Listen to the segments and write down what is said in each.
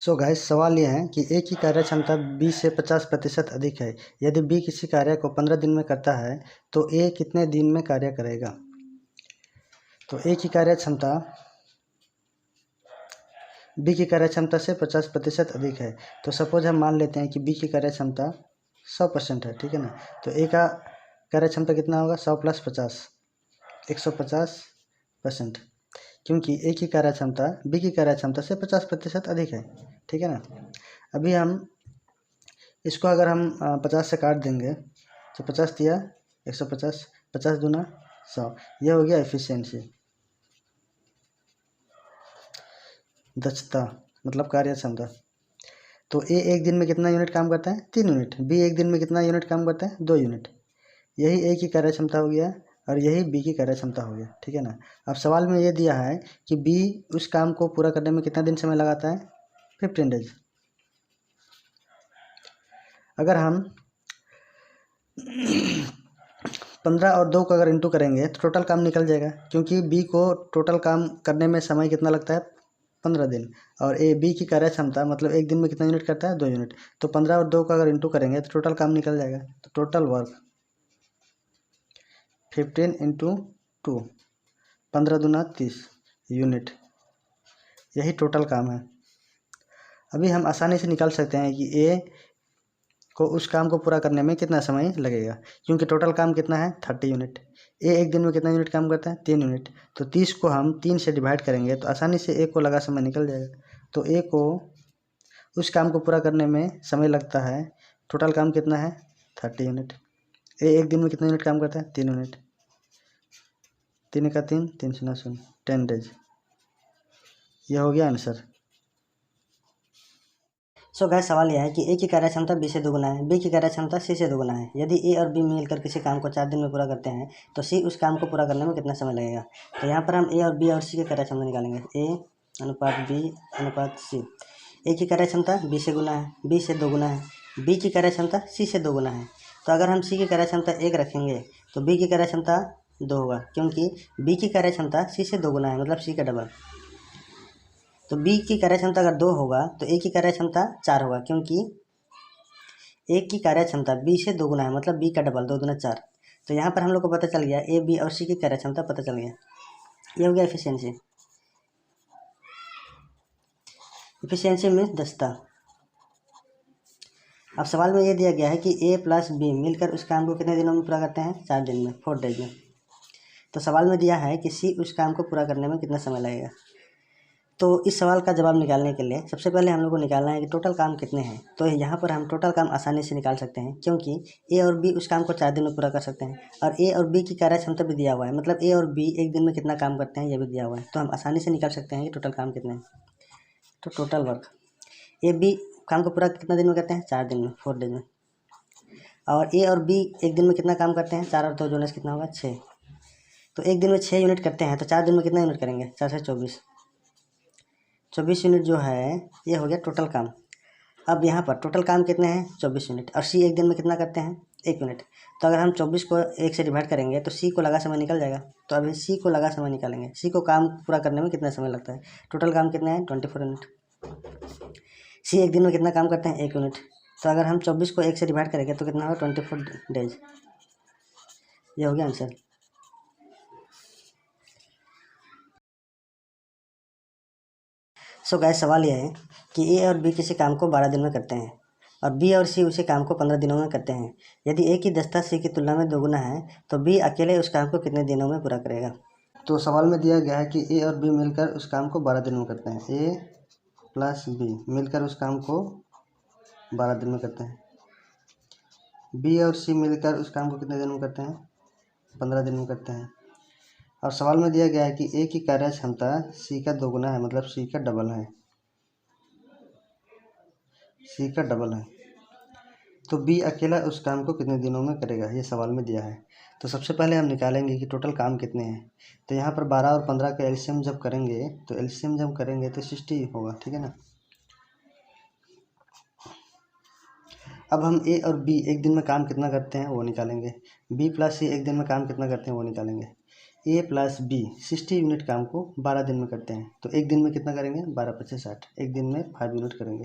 So guys, सवाल यह है कि ए की कार्य क्षमता बी से 50% अधिक है। यदि बी किसी कार्य को 15 दिन में करता है तो ए कितने दिन में कार्य करेगा। तो ए की कार्य क्षमता बी की कार्य क्षमता से 50% अधिक है। तो सपोज हम मान लेते हैं कि बी की कार्य क्षमता 100% है, ठीक है ना। तो ए का कार्य क्षमता कितना होगा, 100 + 50, 150%, क्योंकि ए की कार्य क्षमता बी की कार्य क्षमता से 50% अधिक है, ठीक है ना। अभी हम इसको अगर हम 50 से काट देंगे तो 50 दिया 150, 50 दूना 100, यह हो गया एफिशिएंसी, दक्षता मतलब कार्य क्षमता। तो ए एक दिन में कितना यूनिट काम करता है, 3 यूनिट। बी एक दिन में कितना यूनिट काम करता है, 2 यूनिट। यही ए की कार्य क्षमता हो गया और यही बी की कार्य क्षमता हो गया, ठीक है ना। अब सवाल में ये दिया है कि बी उस काम को पूरा करने में कितना दिन समय लगाता है, 15 डेज। अगर हम 15 और 2 को अगर इंटू करेंगे तो टोटल काम निकल जाएगा, क्योंकि बी को टोटल काम करने में समय कितना लगता है, 15 दिन। और ए बी की कार्य क्षमता मतलब एक दिन में कितना यूनिट करता है, 2 यूनिट। तो 15 और 2 को अगर इंटू करेंगे तो टोटल काम निकल जाएगा। तो टोटल वर्क 15 × 2, 15 दूना 30 यूनिट, यही टोटल काम है। अभी हम आसानी से निकाल सकते हैं कि ए को उस काम को पूरा करने में कितना समय लगेगा, क्योंकि टोटल काम कितना है, 30 यूनिट। ए एक दिन में कितना यूनिट काम करता है, 3 यूनिट। तो 30 को हम 3 से डिवाइड करेंगे तो आसानी से ए को लगा समय निकल जाएगा। तो ए को उस काम को पूरा करने में समय लगता है, टोटल काम कितना है, 30 यूनिट। ए एक दिन में कितना यूनिट काम करता है, 3 यूनिट। 3 का 3, 3 0 0, 10 डेज। यह हो गया आंसर। सो गाइस, सवाल यह है कि ए की कार्य क्षमता बी से दोगुना है, बी की कार्य क्षमता सी से दोगुना है। यदि ए और बी मिलकर किसी काम को 4 दिन में पूरा करते हैं तो सी उस काम को पूरा करने में कितना समय लगेगा। तो यहाँ पर हम ए और बी और सी की कार्य क्षमता निकालेंगे, ए अनुपात बी अनुपात सी। ए की कार्य क्षमता बी से गुना है, बी से दोगुना है, बी की कार्य क्षमता सी से दोगुना है। तो अगर हम सी की कार्य क्षमता 1 रखेंगे तो बी की कार्य क्षमता 2 होगा, क्योंकि बी की कार्य क्षमता सी से दोगुना है, मतलब सी का डबल। तो बी की कार्य क्षमता अगर 2 होगा तो ए की कार्य क्षमता 4 होगा, क्योंकि ए की कार्य क्षमता बी से दोगुना है, मतलब बी का डबल, 2 दूना 4। तो यहाँ पर हम लोग को पता चल गया ए बी और सी की कार्य क्षमता पता चल गया। ये हो गया एफिशिएंसी। एफिशिएंसी मीन्स दक्षता। अब सवाल में ये दिया गया है कि ए प्लस बी मिलकर उस काम को कितने दिनों में पूरा करते हैं, 4 दिन में, 4 डेज में। तो सवाल में दिया है कि सी उस काम को पूरा करने में कितना समय लगेगा। तो इस सवाल का जवाब निकालने के लिए सबसे पहले हम लोग को निकालना है कि टोटल काम कितने हैं। तो यहाँ पर हम टोटल काम आसानी से निकाल सकते हैं, क्योंकि ए और बी उस काम को 4 दिन में पूरा कर सकते हैं और ए और बी की कार्य क्षमता भी दिया हुआ है, मतलब ए और बी एक दिन में कितना काम करते हैं ये भी दिया हुआ है। तो हम आसानी से निकाल सकते हैं कि टोटल काम कितने हैं। तो टोटल वर्क, ए बी काम को पूरा कितना दिन में करते हैं, 4 दिन में, 4 डेज में। और ए और बी एक दिन में कितना काम करते हैं, 4 और 2 जोड़ने से कितना होगा, 6। तो एक दिन में 6 यूनिट करते हैं, तो 4 दिन में कितना यूनिट करेंगे, 4 से 24, 24 यूनिट जो है ये हो गया टोटल काम। अब यहाँ पर टोटल काम कितने हैं, 24 यूनिट। और सी एक दिन में कितना करते हैं, 1 यूनिट। तो अगर हम 24 को 1 से डिवाइड करेंगे तो सी को लगा समय निकल जाएगा। तो अभी सी को लगा समय निकालेंगे, सी को काम पूरा करने में कितना समय लगता है। टोटल काम कितना है, 24 यूनिट। सी एक दिन में कितना काम करते हैं, 1 यूनिट। तो अगर हम 24 को 1 से डिवाइड करेंगे तो कितना होगा, 24 डेज। ये हो गया आंसर। सो गाइस, सवाल यह है कि ए और बी किसी काम को 12 दिन में करते हैं और बी और सी उसी काम को 15 दिनों में करते हैं। यदि ए की दक्षता सी की तुलना में दोगुना है तो बी अकेले उस काम को कितने दिनों में पूरा करेगा। तो सवाल में दिया गया है कि ए और बी मिलकर उस काम को 12 दिन में करते हैं। ए प्लस बी मिलकर उस काम को 12 दिन में करते हैं। बी और सी मिलकर उस काम को कितने दिन में करते हैं, 15 दिन में करते हैं। और सवाल में दिया गया है कि ए की कार्य क्षमता सी का दोगुना है, मतलब सी का डबल है, सी का डबल है। तो बी अकेला उस काम को कितने दिनों में करेगा, ये सवाल में दिया है। तो सबसे पहले हम निकालेंगे कि टोटल काम कितने हैं। तो यहाँ पर 12 और 15 का एलसीएम जब करेंगे तो 60 होगा, ठीक है ना। अब हम ए और बी एक दिन में काम कितना करते हैं वो निकालेंगे, बी प्लस सी एक दिन में काम कितना करते हैं वो निकालेंगे। ए प्लस बी 60 यूनिट काम को 12 दिन में करते हैं, तो एक दिन में कितना करेंगे, 12 पच्चीस 60, एक दिन में 5 यूनिट करेंगे।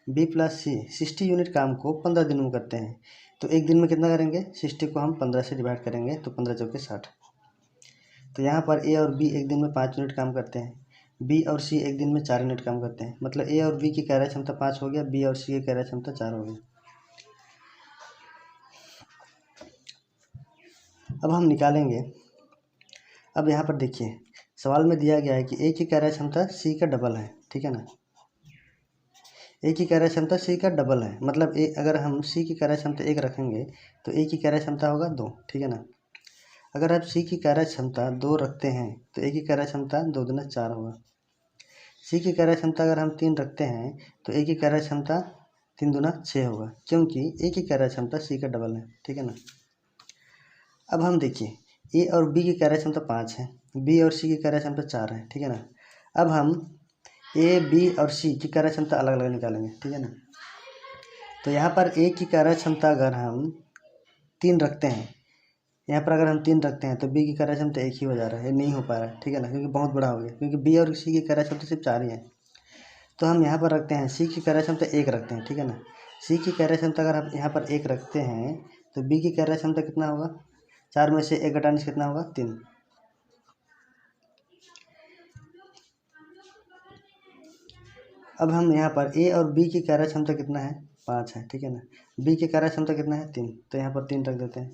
बी प्लस सी 60 यूनिट काम को 15 दिन में करते हैं, तो एक दिन में कितना करेंगे, 60 को हम 15 से डिवाइड करेंगे तो 15 चौके 60। तो यहाँ पर ए और बी एक दिन में 5 यूनिट काम करते हैं, बी और सी एक दिन में 4 यूनिट काम करते हैं, मतलब ए और बी की कार्य क्षमता 5 हो गया, बी और सी की कार्य क्षमता 4 हो गई। अब हम निकालेंगे। अब यहाँ पर देखिए सवाल में दिया गया है कि ए की कार्य क्षमता सी का डबल है, ठीक है ना। ए की कार्य क्षमता सी का डबल है, मतलब ए अगर हम सी की कार्य क्षमता 1 रखेंगे तो ए की कार्य क्षमता होगा 2, ठीक है ना। अगर आप सी की कार्य क्षमता 2 रखते हैं तो ए की कार्य क्षमता 2 दूना 4 होगा। सी की कार्य क्षमता अगर हम 3 रखते हैं तो ए की कार्य क्षमता 3 दूना 6 होगा, क्योंकि ए की कार्य क्षमता सी का डबल है, ठीक है ना। अब हम देखिए ए और बी की कार्य क्षमता 5 है, बी और सी की कार्य क्षमता 4 है, ठीक है ना। अब हम ए बी और सी की कार्य क्षमता अलग अलग निकालेंगे, ठीक है ना। तो यहाँ पर ए की कार्य क्षमता अगर हम 3 रखते हैं, यहाँ पर अगर हम 3 रखते हैं तो बी की कार्य क्षमता 1 ही हो जा रहा है, ये नहीं हो पा रहा है, ठीक है ना, क्योंकि बहुत बड़ा हो गया, क्योंकि बी और सी की कार्य क्षमता सिर्फ 4 ही है। तो हम यहाँ पर रखते हैं सी की कार्य क्षमता 1 रखते हैं, ठीक है ना। सी की कार्य क्षमता अगर हम यहाँ पर 1 रखते हैं तो बी की कार्य क्षमता कितना होगा, 4 में से 1 घटाने से कितना होगा, 3। अब हम यहाँ पर ए और बी की कार्य क्षमता कितना है, 5 है, ठीक है ना। बी की कार्य क्षमता कितना है, 3, तो यहाँ पर 3 रख देते हैं।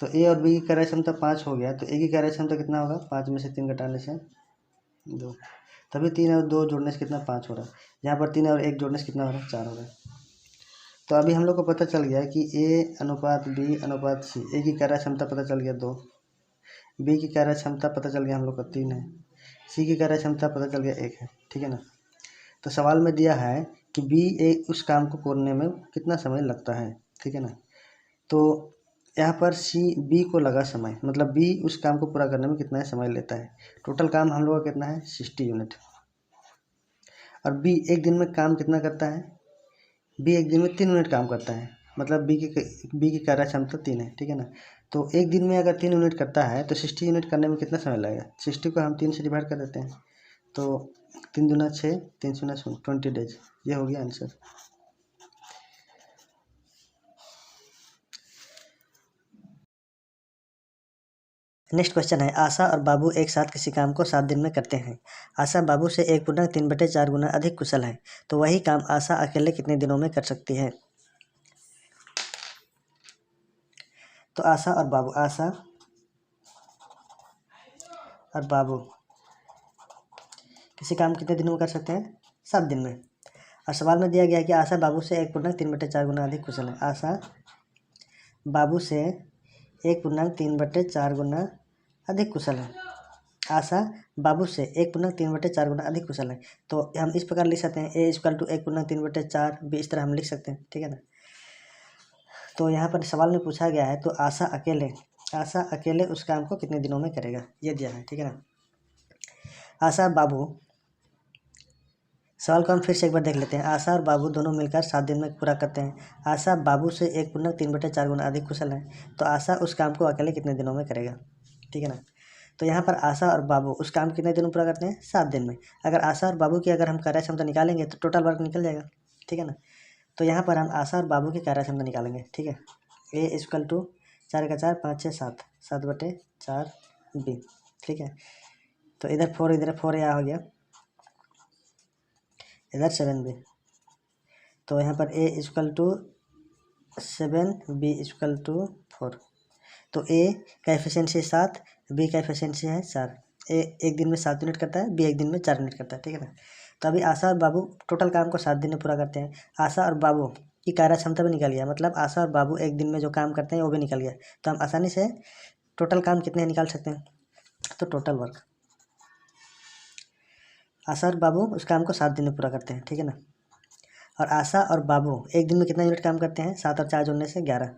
तो ए और बी की कार्य क्षमता 5 हो गया, तो ए की कार्य क्षमता कितना होगा, 5 में से 3 घटाने से 2, तभी 3 और 2 जोड़ने से कितना 5 हो रहा है। यहाँ पर 3 और 1 जोड़ने से कितना हो रहा है, 4 हो रहा है। तो अभी हम लोग को पता चल गया कि ए अनुपात बी अनुपात सी, ए की कार्य क्षमता पता चल गया 2, बी की कार्य क्षमता पता चल गया हम लोग का 3 है, सी की कार्य क्षमता पता चल गया 1 है, ठीक है ना। तो सवाल में दिया है कि बी ए उस काम को करने में कितना समय लगता है, ठीक है ना। तो यहाँ पर सी बी को लगा समय, मतलब बी उस काम को पूरा करने में कितना समय लेता है। टोटल काम हम लोग का कितना है, 60 यूनिट। और बी एक दिन में काम कितना करता है, बी एक दिन में 3 यूनिट काम करता है, मतलब बी की कार्य क्षमता 3 है, ठीक है ना। तो एक दिन में अगर 3 यूनिट करता है तो 60 यूनिट करने में कितना समय लगेगा, 60 को हम 3 से डिवाइड कर देते हैं, तो 3 दूना 6, 3 शून्य 20 डेज, ये हो गया आंसर। नेक्स्ट क्वेश्चन है, आशा और बाबू एक साथ किसी काम को 7 दिन में करते हैं। आशा बाबू से 1/3/4 गुना अधिक कुशल है, तो वही काम आशा अकेले कितने दिनों में कर सकती है। तो आशा और बाबू किसी काम कितने दिनों में कर सकते हैं, 7 दिन में। और सवाल में दिया गया है कि आशा बाबू से 1/3/4 गुना अधिक कुशल है। आशा बाबू से 1/3/4 गुना अधिक कुशल है। आशा बाबू से 1/3/4 गुना अधिक कुशल है, तो हम इस प्रकार लिख सकते हैं ए इक्वल टू 1/3/4 भी, इस तरह हम लिख सकते हैं, ठीक है ना। तो यहाँ पर सवाल में पूछा गया है, तो आशा अकेले उस काम को कितने दिनों में करेगा, ये दिया है, ठीक है ना। आशा बाबू, सवाल को हम फिर से एक बार देख लेते हैं। आशा और बाबू दोनों मिलकर 7 दिन में पूरा करते हैं। आशा बाबू से 1/3/4 गुना अधिक कुशल है, तो आशा उस काम को अकेले कितने दिनों में करेगा, ठीक है ना। तो यहाँ पर आशा और बाबू उस काम कितने दिन में पूरा करते हैं, 7 दिन में। अगर आशा और बाबू की अगर हम कार्य क्षमता निकालेंगे तो टोटल वर्क निकल जाएगा, ठीक है ना। तो यहाँ पर हम आशा और बाबू की कार्य क्षमता निकालेंगे, ठीक है। ए इक्वल टू 4 का 4 5 6 7 7/4 बी, ठीक है। तो इधर 4 इधर 4 यहाँ हो गया, इधर 7b, तो यहाँ पर a equal to 7 b equal to 4। तो a का एफिशिएंसी 7, b का एफिशिएंसी है 4। a एक दिन में 7 यूनिट करता है, b एक दिन में 4 यूनिट करता है, ठीक है ना। तो अभी आशा और बाबू टोटल काम को 7 दिन में पूरा करते हैं। आशा और बाबू की कार्य क्षमता भी निकल गया, मतलब आशा और बाबू एक दिन में जो काम करते हैं वो भी निकल गया। तो हम आसानी से टोटल काम कितने निकाल सकते हैं, तो टोटल वर्क, आशा और बाबू उस काम को 7 दिन में पूरा करते हैं, ठीक है ना। और आशा और बाबू एक दिन में कितना यूनिट काम करते हैं, 7 और 4 जोड़ने से 11,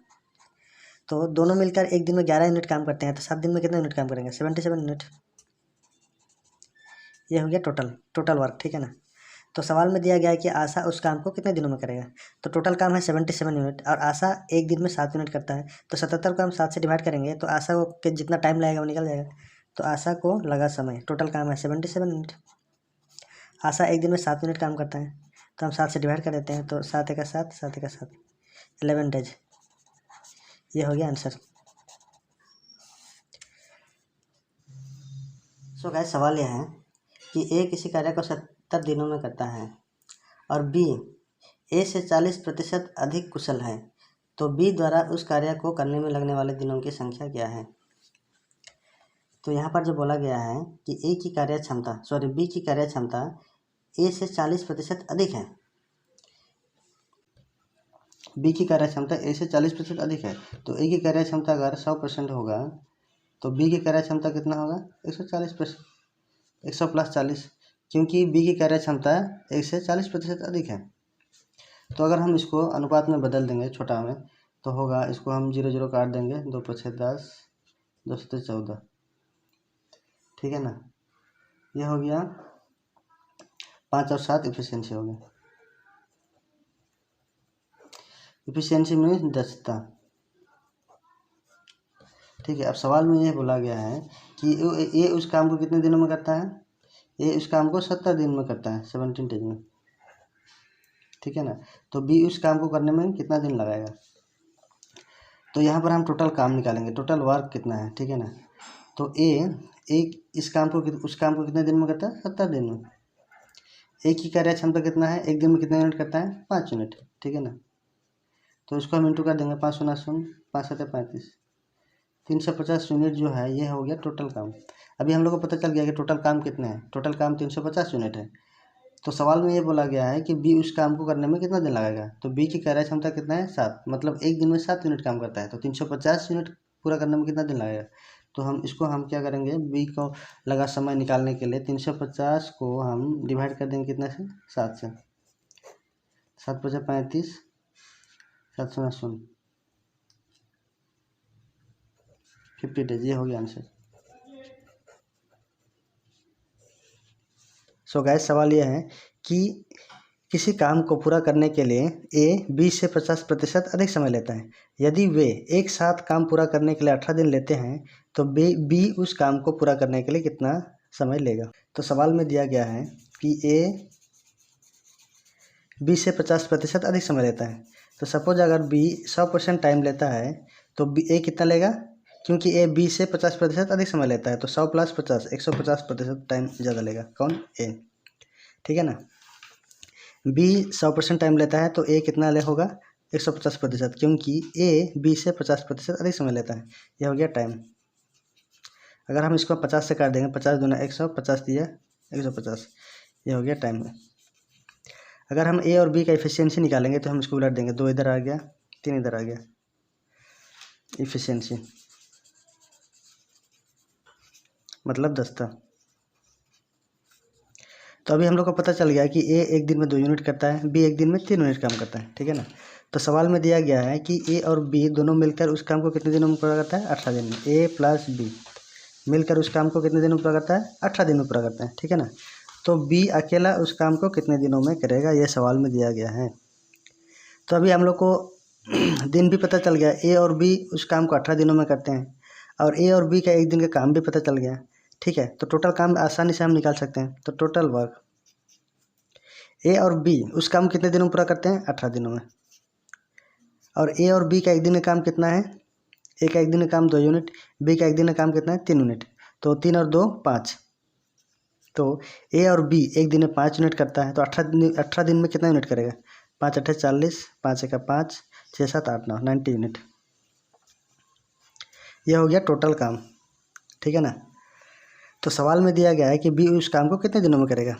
तो दोनों मिलकर एक दिन में 11 यूनिट काम करते हैं, तो 7 दिन में कितना यूनिट काम करेंगे, 77 यूनिट। ये हो गया टोटल वर्क, ठीक है ना। तो सवाल में दिया गया है कि आशा उस काम को कितने दिनों में करेगा। तो टोटल काम है 77 यूनिट और आशा एक दिन में 7 यूनिट करता है। तो 77 को हम 7 से डिवाइड करेंगे तो आशा को के जितना टाइम लगेगा वो निकल जाएगा। तो आशा को लगा समय, टोटल काम है 77 यूनिट। आशा एक दिन में 7 यूनिट काम करता है तो हम 7 से डिवाइड कर देते हैं। तो 7 का 7, 7 का 7, 11 डेज। ये हो गया आंसर। सो गाइस, सवाल यह है कि ए किसी कार्य को 70 दिनों में करता है और बी ए से 40% अधिक कुशल है, तो बी द्वारा उस कार्य को करने में लगने वाले दिनों की संख्या क्या है। तो यहाँ पर जो बोला गया है कि बी की कार्य क्षमता ए से 40% अधिक है। बी की कार्य क्षमता ए से 40% अधिक है, तो ए की कार्य क्षमता अगर 100% होगा तो बी की कार्य क्षमता कितना होगा, 140%, 100 + 40, क्योंकि बी की कार्य क्षमता ए से 40% अधिक है। तो अगर हम इसको अनुपात में बदल देंगे छोटा में तो होगा, इसको हम 0 0 काट देंगे, 2 × 6 = 10, 2 × 14, ठीक है ना। यह हो गया 5 और 7 इफिशियंसी हो गया। इफिशियंसी मीन्स दक्षता, ठीक है। अब सवाल में यह बोला गया है कि ए उस काम को कितने दिनों में करता है। ए उस काम को 70 दिन में करता है, 17 डेज में, ठीक है ना। तो बी उस काम को करने में कितना दिन लगाएगा। तो यहाँ पर हम टोटल काम निकालेंगे, टोटल वर्क कितना है, ठीक है ना। तो ए उस काम को कितने दिन में करता है, 70 दिन में। ए की कार्य क्षमता कितना है, एक दिन में कितने यूनिट करता है, 5 यूनिट, ठीक है ना। तो इसको हम इंटू कर देंगे, 5 × 0 = 5 × 7 = 35, 350 यूनिट जो है ये हो गया टोटल काम। अभी हम लोग को पता चल गया कि टोटल काम कितने हैं, टोटल काम 350 यूनिट है। तो सवाल में ये बोला गया है कि बी उस काम को करने में कितना दिन लगाएगा। तो बी की कार्य क्षमता कितना है, 7, मतलब एक दिन में 7 यूनिट काम करता है। तो 350 यूनिट पूरा करने में कितना दिन लगेगा। तो हम क्या करेंगे, बी को लगा समय निकालने के लिए 350 को हम डिवाइड कर देंगे कितने से, 7 से। 7 × 5 = 35, 7 × 0 = 50 डेज। ये हो गया आंसर। सो गाइस, सवाल यह है कि किसी काम को पूरा करने के लिए ए बी से 50% अधिक समय लेता है। यदि वे एक साथ काम पूरा करने के लिए 18 दिन लेते हैं तो बी उस काम को पूरा करने के लिए कितना समय लेगा। तो सवाल में दिया गया है कि ए बी से 50% अधिक समय लेता है। तो सपोज अगर बी 100% टाइम लेता है तो बी ए कितना लेगा, क्योंकि ए बी से 50% अधिक समय लेता है। तो 100 + 50, 150% टाइम ज़्यादा लेगा। कौन, ए, ठीक है ना। बी 100% टाइम लेता है तो ए कितना होगा, 150%, क्योंकि ए बी से 50% अधिक समय लेता है। यह हो गया टाइम। अगर हम इसको 50 से काट देंगे, 50 × 100, 50 × 150, यह हो गया टाइम। अगर हम ए और बी का इफिशियंसी निकालेंगे तो हम इसको उलट देंगे, 2 इधर आ गया, 3 इधर आ गया, इफिशियंसी मतलब दक्षता। तो अभी हम लोग को पता चल गया कि ए एक दिन में 2 यूनिट करता है, बी एक दिन में 3 यूनिट काम करता है, ठीक है ना। तो सवाल में दिया गया है कि ए और बी दोनों मिलकर उस काम को कितने दिनों में पूरा करता है, 18 दिन में। ए + बी मिलकर उस काम को कितने दिनों में पूरा करता है, 18 दिन में पूरा करता है, ठीक है ना। तो बी अकेला उस काम को कितने दिनों में करेगा, यह सवाल में दिया गया है। तो अभी हम लोग को दिन भी पता चल गया, ए और बी उस काम को 18 दिनों में करते हैं, और ए और बी का एक दिन का काम भी पता चल गया, ठीक है। तो टोटल काम आसानी से हम निकाल सकते हैं। तो टोटल वर्क ए और बी उस काम कितने दिनों में पूरा करते हैं, 18 दिनों में। और ए और बी का एक दिन का काम कितना है, ए का एक दिन का काम 2 यूनिट, बी का एक दिन का काम कितना है, 3 यूनिट। तो 3 और 2 = 5। तो ए और बी एक दिन में 5 यूनिट करता है, तो 18 दिन में कितना यूनिट करेगा, 5 × 8 = 40, 5 × 1 = 5, 6 7 8 9 90 यूनिट। यह हो गया टोटल काम, ठीक है ना। तो सवाल में दिया गया है कि बी उस काम को कितने दिनों में करेगा।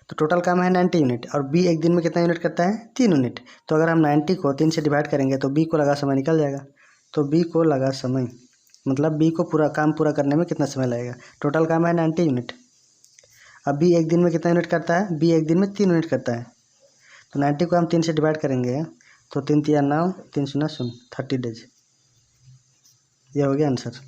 तो टोटल काम है 90 यूनिट और बी एक दिन में कितना यूनिट करता है, 3 यूनिट। तो अगर हम 90 को 3 से डिवाइड करेंगे तो बी को लगा समय निकल जाएगा। तो बी को लगा समय मतलब बी को काम पूरा करने में कितना समय लगेगा। टोटल काम है 90 यूनिट। अब बी एक दिन में कितना यूनिट करता है, बी एक दिन में 3 यूनिट करता है। तो 90 को हम 3 से डिवाइड करेंगे तो 3 × 3 = 9, 3 × 0 = 0, 30 डेज। यह हो गया आंसर।